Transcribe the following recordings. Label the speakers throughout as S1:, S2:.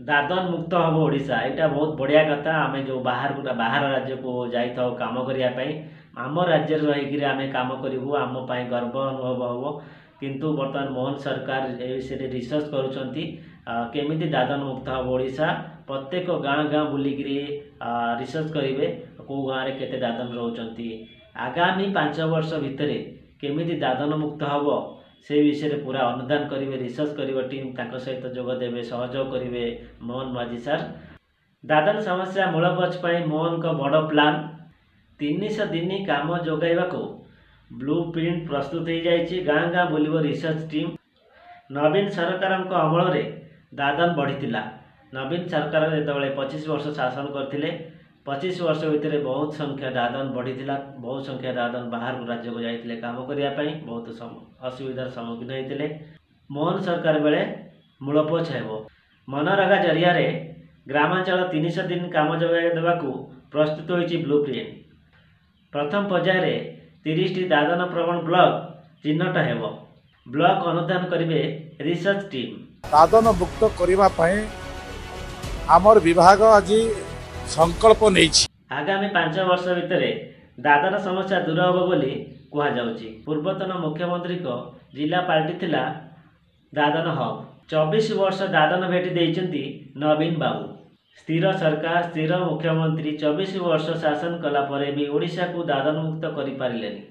S1: दादन मुक्त हम ओडिशा यहाँ बहुत बढ़िया कथा आम जो बाहर राज्य को जाइए कम करने आम राज्य रहीकि आम कम करूँ आम गर्व अनुभव हम किंतु बर्तमान मोहन सरकार ए विषय रिसर्च करुँच दादन मुक्त हम ओडिशा प्रत्येक गाँ गाँ बुलिक रिसर्च करेंगे कौ गाँव में केते दादन रोचंती आगामी 5 वर्ष भितर केमिति दादन मुक्त हम से विषय पूरा अनुदान करेंगे रिसर्च कर टीम सहित जोगदेवे सहयोग करेंगे मोहन माझी सार दादन समस्या मूलगछ मोहन का बड़ प्लान 300 दिन काम जोगाइबा को ब्लू प्रिंट प्रस्तुत हो जाइए गाँ गाँ बुलिब रिसर्च टीम नवीन सरकार अमल रे दादन बढ़ीला नवीन सरकार जो 25 वर्ष शासन करते 25 वर्ष भितर बहुत संख्या दादन बढ़ीला बहुत संख्या दादन बाहर राज्य को जाते काम करने बहुत असुविधार सम्मुखीन होते मोहन सरकार बेले मूलपोछ हो मनरेगा जरिया ग्रामांचल 300 दिन काम जोगाई देवा प्रस्तुत होती ब्लू प्रिंट प्रथम पर्यायर 30 टी दादन प्रवण ब्लॉक चिन्हट हेब ब्लॉक अनुदान करेंगे रिसर्च टीम
S2: दादन मुक्त करने आमर विभाग आज संकल्प नहीं
S1: आगामी 5 वर्ष भितर दादन समस्या दूर हम बोली कहुच्छी पूर्वतन मुख्यमंत्री को जिला पार्टी थिला दादन हब 24 वर्ष दादन भेटी देइचंती नवीन बाबू स्थिर सरकार स्थिर मुख्यमंत्री 24 वर्ष शासन कला परे भी ओडिशा को दादन मुक्त करि पारिलेनी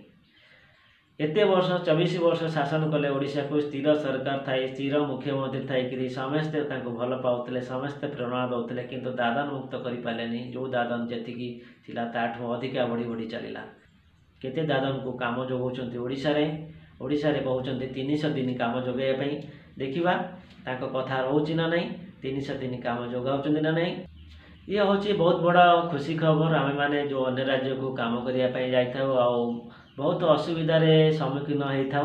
S1: एते वर्ष 24 वर्ष शासन कले ओडिशा को स्थिर सरकार थाई स्थिर मुख्यमंत्री थाई समस्ते भल पाते समस्ते प्रेरणा दौले किंतु दादन मुक्त करें जो दादन जी ताठू अधिका बढ़ी बढ़ी चलला केते दादन को काम जोगाउछंती ओडिशा रे कहउछंती 300 दिन काम जोगाइबा देखिबा ताको कथा रहउछि ना नहीं 300 दिन काम जोगाउछंती ना नहीं ये हूँ बहुत बड़ा खुशी खबर आम मैंने जो अन्य राज्य को काम करने जाइए बहुत असुविधार सम्मुखीन होता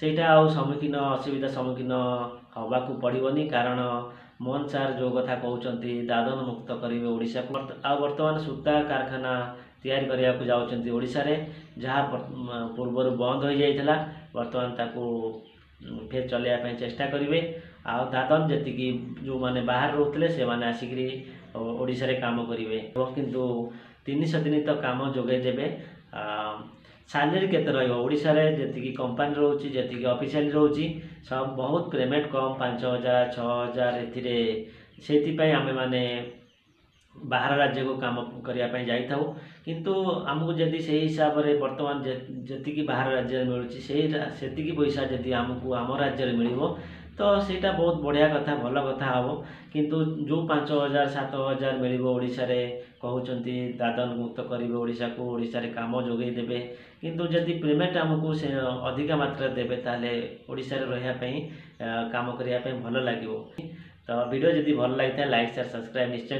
S1: सेटा सम्मुखीन असुविधा सम्मुखीन हवा को पड़ोनी कारण मोहन सार जो कथा कहते दादन मुक्त करेंगे ओडिशा को बर्तमान सूता कारखाना तैयारी करने को जाऊँच ओडिशा रे जहाँ पूर्वर बंद हो जाइए बर्तमान ताकू फिर चलैया चेष्टा करेंगे आ दादन जी जो मैंने बाहर रोते से मैंने आसिक ओडिशा रे काम करेंगे किंतु 300 दिन तो काम जोगे देवे सैलरी केते ओडिशा रे जी कंपानी रोची जी ऑफिशियल रोची सब बहुत पेमेंट कम 5000 6000 से आम मैंने बाहर राज्य को काम करने जाइए किंतु आमको जदि से हिसाब से बर्तमान जी बाहर राज्य में मिलूँ से पैसा जदि आमको आम राज्य में मिल तो सीटा बहुत बढ़िया कथा भल कथा हम किंतु जो 5000 7000 मिल ओडिशा रे कहउछंती दादन मुक्त करेंगे ओडिशा को ओडिशा रे काम जोगई देबे किंतु जदि पेमेंट आमको से अधिका मात्रा देबे ताले ओडिशा रे रहिया पई काम करिया पई भल लागिवो तो वीडियो जदि भल लागिता लाइक शेयर सब्सक्राइब निश्चय